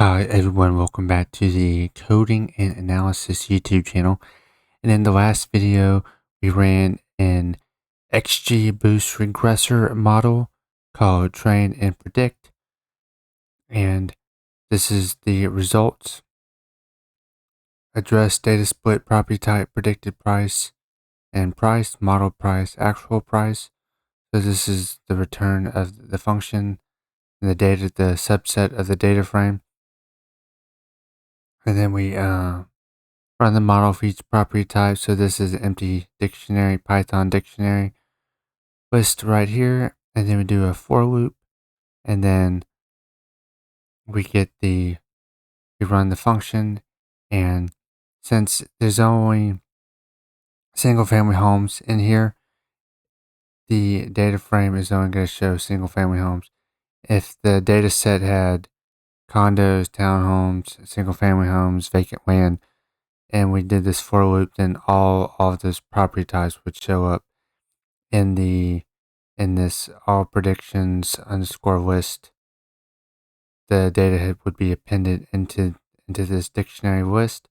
Hi everyone, welcome back to the Coding and Analysis YouTube channel. And in the last video, we ran an XGBoost Regressor model called Train and Predict. And this is the results. Address data split, property type, predicted price, and price, model price, actual price. So this is the return of the function and the data, the subset of the data frame. And then we run the model for each property type. So this is an empty dictionary, Python dictionary list right here. And then we do a for loop. And then we run the function. And since there's only single family homes in here, the data frame is only going to show single family homes. If the data set had condos, townhomes, single family homes, vacant land, and we did this for loop, then all of those property types would show up in this all predictions underscore list. The data would be appended into this dictionary list.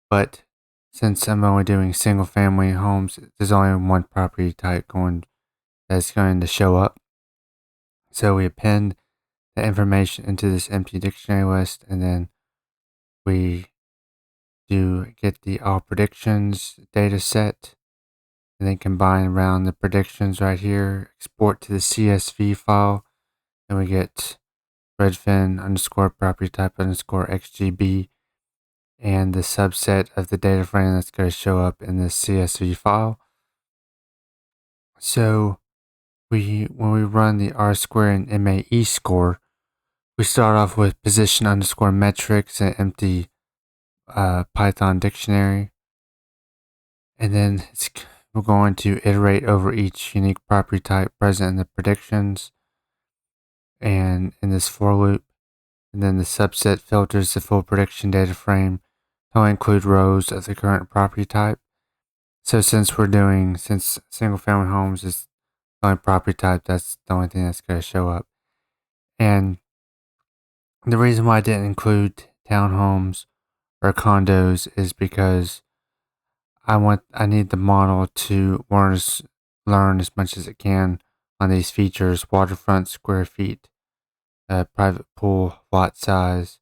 But since I'm only doing single family homes, there's only one property type that's going to show up. So we append the information into this empty dictionary list, and then we do get the all predictions data set, and then combine around the predictions right here, export to the CSV file, and we get Redfin underscore property type underscore XGB and the subset of the data frame that's going to show up in this CSV file. So when we run the R2 and MAE score, we start off with position underscore metrics and empty Python dictionary. And then we're going to iterate over each unique property type present in the predictions and in this for loop. And then the subset filters the full prediction data frame to include rows of the current property type. So since single family homes is the only property type, that's the only thing that's going to show up. And the reason why I didn't include townhomes or condos is because I need the model to learn as much as it can on these features: waterfront, square feet, private pool, lot size.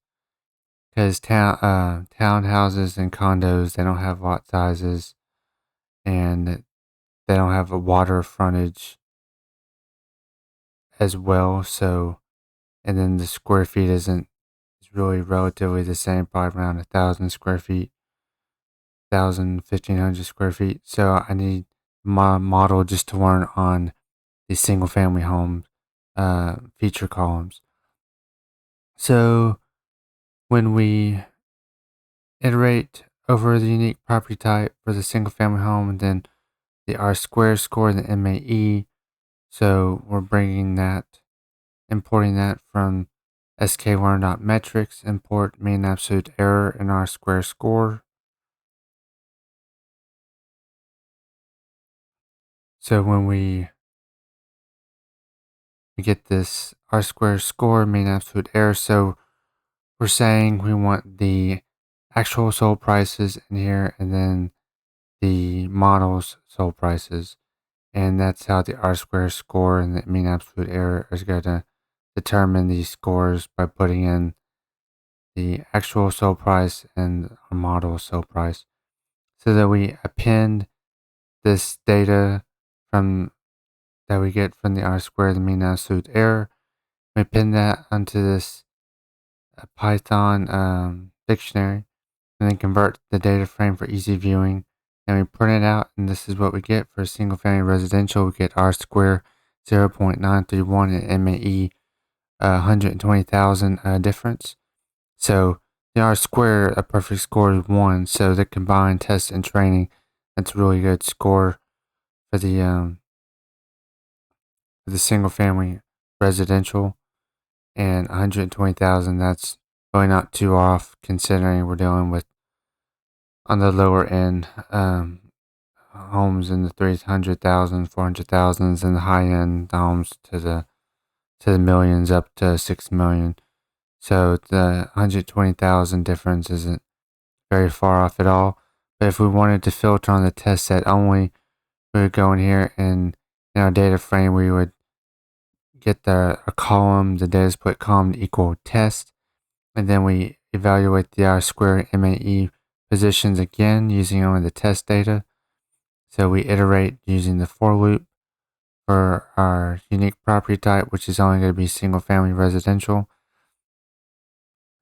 Because townhouses and condos, they don't have lot sizes, and they don't have a water frontage as well. So, and then the square feet is really relatively the same, probably around 1,000 square feet, 1,500 square feet. So I need my model just to learn on the single family home feature columns. So when we iterate over the unique property type for the single family home, and then the R2 score and the MAE. So we're importing that from sklearn.metrics, import mean absolute error in R2 score. So when we get this R2 score, mean absolute error, so we're saying we want the actual sold prices in here and then the model's sold prices. And that's how the R2 score and the mean absolute error is going to determine these scores, by putting in the actual sold price and our model sold price, so that we append this data that we get from the R2, the mean absolute error. We append that onto this Python dictionary, and then convert the data frame for easy viewing. And we print it out, and this is what we get for single family residential. We get R2 0.931 and MAE 120,000 difference. So the R2, a perfect score is 1. So the combined test and training, that's a really good score for the single family residential. And 120,000, that's really not too off, considering we're dealing with on the lower end homes in the 300,000, 400,000s, and the high end homes to the millions, up to 6 million. So the 120,000 difference isn't very far off at all. But if we wanted to filter on the test set only, we would go in here and in our data frame, we would get a column, the data split column to equal test. And then we evaluate the R2 and MAE positions again using only the test data. So we iterate using the for loop for our unique property type, which is only going to be single family residential.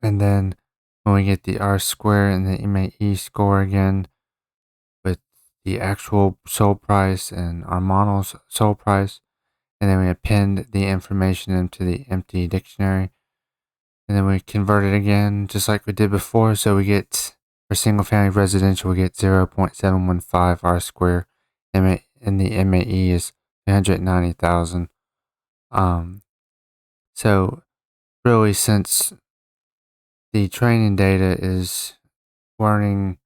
And then when we get the R2 and the MAE score again with the actual sold price and our model's sold price, and then we append the information into the empty dictionary. And then we convert it again, just like we did before. So we get, for single family residential, we get 0.715 R2, and the MAE is 390,000. So really, since the training data is learning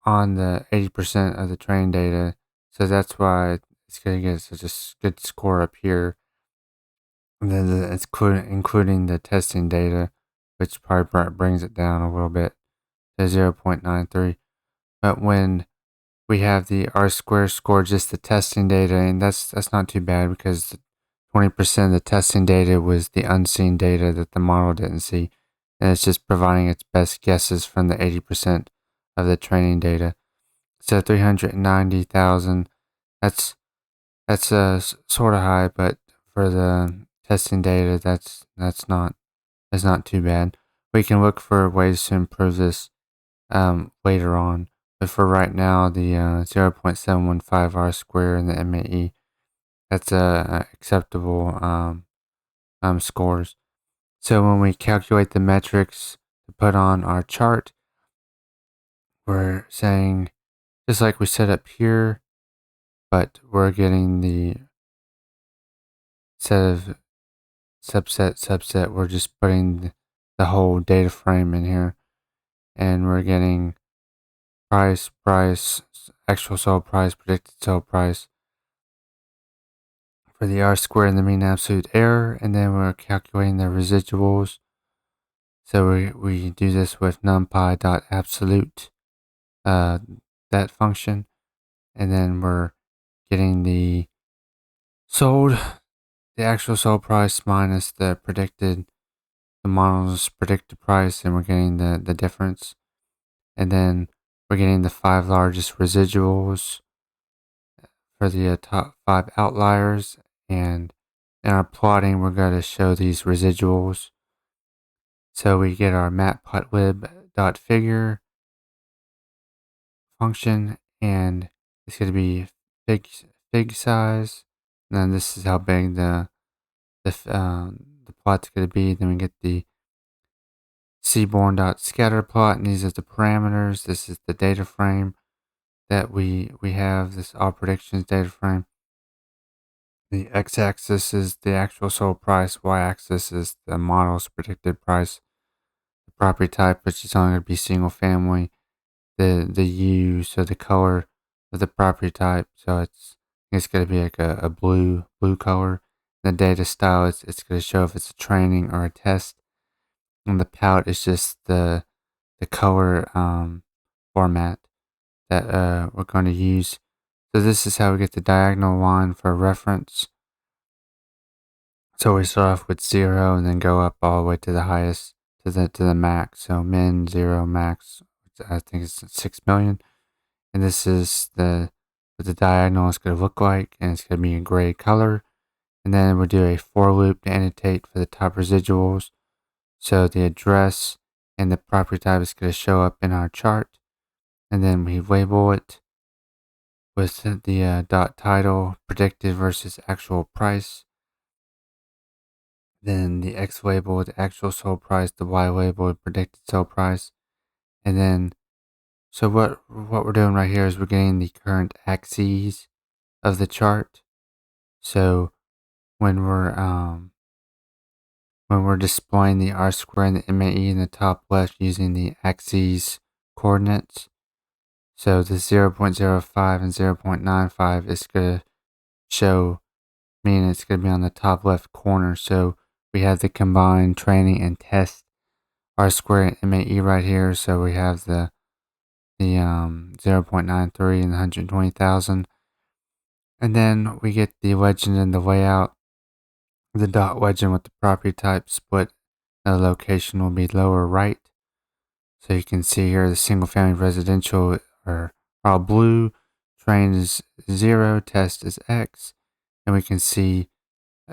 on the 80% of the training data, so that's why it's going to get such a good score up here. And then it's including the testing data, which probably brings it down a little bit to 0.93. But when we have the R2 score, just the testing data, and that's not too bad because 20% of the testing data was the unseen data that the model didn't see. And it's just providing its best guesses from the 80% of the training data. So 390,000, that's sort of high, but for the testing data, that's not too bad. We can look for ways to improve this later on. But for right now, the 0.715 R2 and the MAE, that's acceptable scores. So when we calculate the metrics to put on our chart, we're saying, just like we set up here, but we're getting the set of subset, we're just putting the whole data frame in here, and we're getting price, actual sold price, predicted sold price for the R2 and the mean absolute error, and then we're calculating the residuals. So we do this with numpy.absolute, that function, and then we're getting the actual sold price minus the model's predicted price, and we're getting the difference. And then we're getting the 5 largest residuals for the top 5 outliers. And in our plotting, we're going to show these residuals. So we get our matplotlib.figure function, and it's going to be fig size. And then this is how big the plot's going to be. Then we get the seaborn.scatterplot, and these are the parameters. This is the data frame that we have, this all predictions data frame. The x-axis is the actual sold price, y-axis is the model's predicted price, the property type, which is only going to be single family, the hue, so the color of the property type, so it's going to be like a blue color. The data style, it's going to show if it's a training or a test. And the palette is just the color format that we're going to use. So this is how we get the diagonal line for reference. So we start off with 0 and then go up all the way to the highest, to the max. So min, 0, max, I think it's 6 million. And this is what the diagonal is going to look like, and it's going to be a gray color. And then we'll do a for loop to annotate for the top residuals. So the address and the property type is going to show up in our chart. And then we label it with the dot title, predicted versus actual price. Then the X label, the actual sold price, the Y label, the predicted sold price. And then, so what we're doing right here is we're getting the current axes of the chart. So when we're displaying the R2 and the MAE in the top left using the axes coordinates, so the 0.05 and 0.95 is going to show, meaning it's going to be on the top left corner. So we have the combined training and test R2 and MAE right here. So we have the 0.93 and 120,000. And then we get the legend and the layout. The dot legend with the property type split. The location will be lower right. So you can see here the single family residential are all blue. Train is 0, test is X. And we can see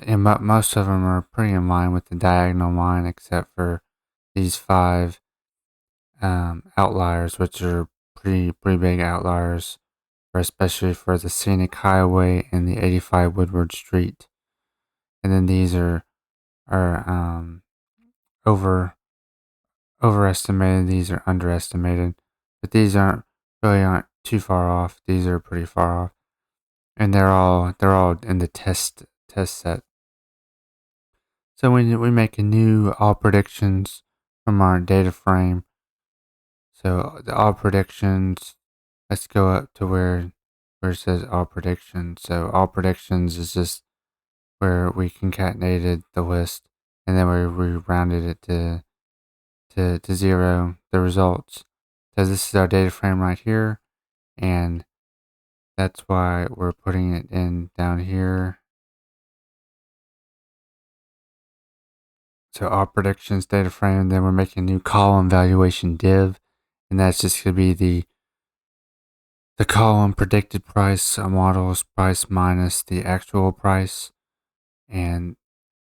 most of them are pretty in line with the diagonal line except for these 5 outliers, which are pretty big outliers, especially for the Scenic Highway and the 85 Woodward Street. And then these are overestimated. These are underestimated, but these aren't too far off. These are pretty far off, and they're all in the test set. So when we make a new all predictions from our data frame, so the all predictions, let's go up to where it says all predictions. So all predictions is just where we concatenated the list, and then we rounded it to 0, the results. So this is our data frame right here, and that's why we're putting it in down here. So all predictions data frame, and then we're making a new column valuation div, and that's just going to be the column predicted price, models price minus the actual price, and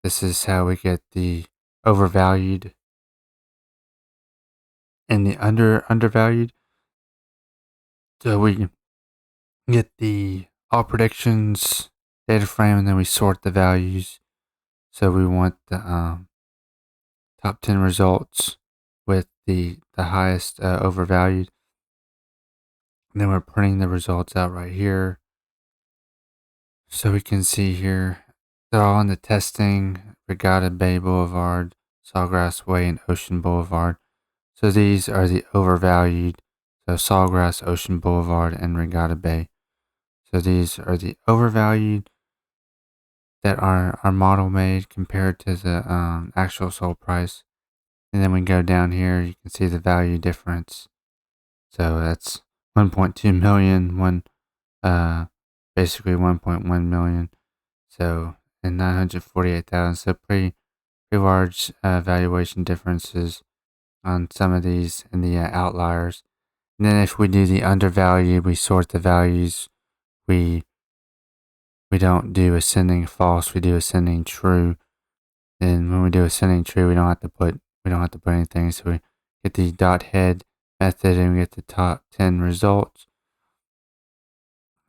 this is how we get the overvalued and the undervalued. So we get the all predictions data frame, and then we sort the values. So we want the top 10 results with the highest overvalued. And then we're printing the results out right here. So we can see here, they're all in the testing, Regatta Bay Boulevard, Sawgrass Way, and Ocean Boulevard. So these are the overvalued. So Sawgrass, Ocean Boulevard, and Regatta Bay. So these are the overvalued that our model made compared to the actual sold price. And then we go down here, you can see the value difference. So that's 1.2 million, basically 1.1 million. So, and 948,000. So pretty large valuation differences on some of these in the outliers. And then if we do the undervalued, we sort the values. We don't do ascending false, we do ascending true. And when we do ascending true, we don't have to put anything. So we get the dot head method and we get the top 10 results.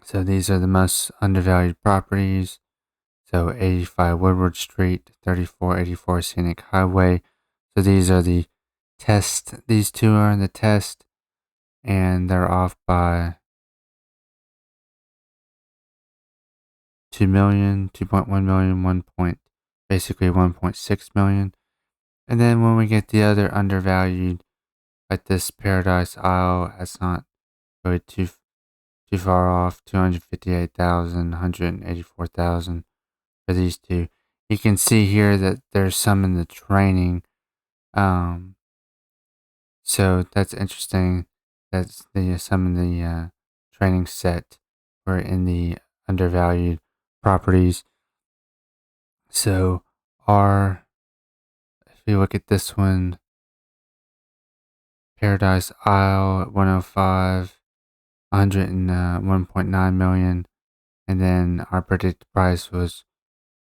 So these are the most undervalued properties. So 85 Woodward Street, 3484 Scenic Highway. So these are the test. These two are in the test, and they're off by 2 million, 2.1 million, basically 1.6 million. And then when we get the other undervalued, like this Paradise Isle, that's not really too far off. 258,000, 184,000 for these two. You can see here that there's some in the training. So that's interesting. That's the some in the training set were in the undervalued properties. So if you look at this one, Paradise Isle at 105, 101.9 million, and then our predicted price was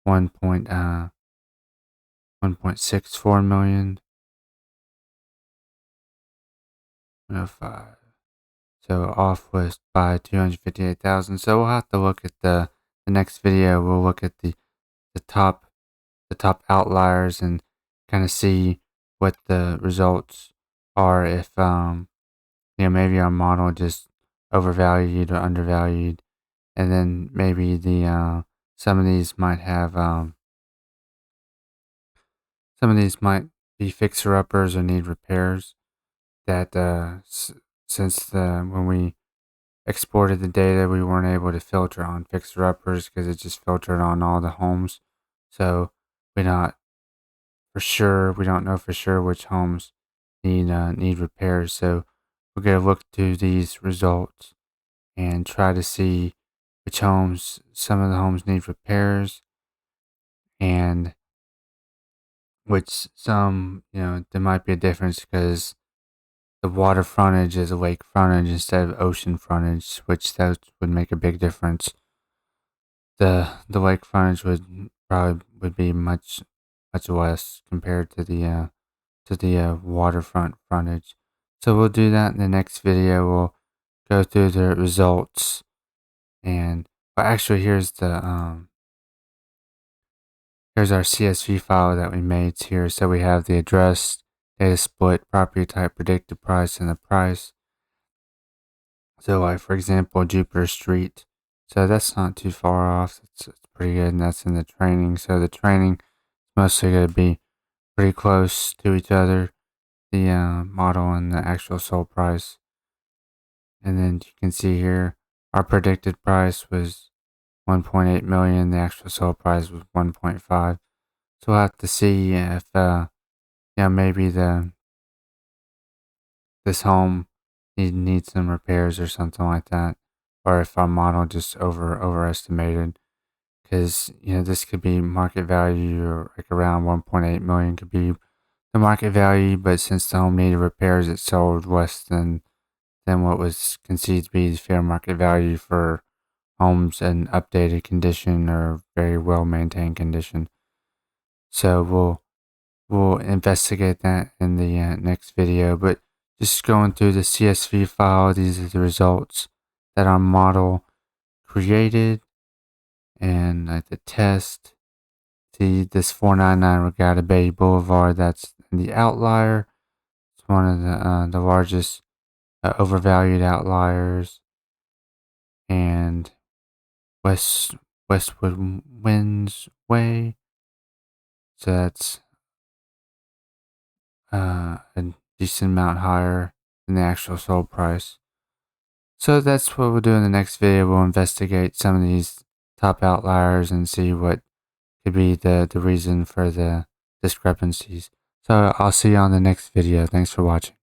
1.64 million. 105. So off was by 258,000. So we'll have to look at the next video. We'll look at the top outliers and kind of see what the results are. If maybe our model just overvalued or undervalued, and then maybe the some of these might have some of these might be fixer uppers or need repairs. That since when we exported the data, we weren't able to filter on fixer uppers because it just filtered on all the homes. So we not for sure. We don't know for sure which homes need repairs. So we're gonna look through these results and try to see which homes, some of the homes need repairs, and which some, there might be a difference because the water frontage is a lake frontage instead of ocean frontage, which that would make a big difference. The lake frontage would be much less compared to the waterfront frontage. So we'll do that in the next video. We'll go through the results, and well, actually here's our CSV file that we made here. So we have the address, data split, property type, predicted price, and the price. So like for example, Jupiter Street. So that's not too far off. It's pretty good, and that's in the training. So the training is mostly going to be pretty close to each other, the model and the actual sold price. And then you can see here, our predicted price was 1.8 million. The actual sold price was 1.5. So we'll have to see if, maybe this home needs some repairs or something like that, or if our model just overestimated. Because this could be market value, or like around 1.8 million could be the market value, but since the home needed repairs, it sold less than what was conceived to be the fair market value for homes in updated condition or very well maintained condition. So we'll investigate that in the next video. But just going through the CSV file, these are the results that our model created, and like the test. See this 499 Regatta Bay Boulevard, that's the outlier. It's one of the largest overvalued outliers. And Westwood Winds Way, so that's a decent amount higher than the actual sold price. So that's what we'll do in the next video. We'll investigate some of these top outliers and see what could be the reason for the discrepancies. So I'll see you on the next video. Thanks for watching.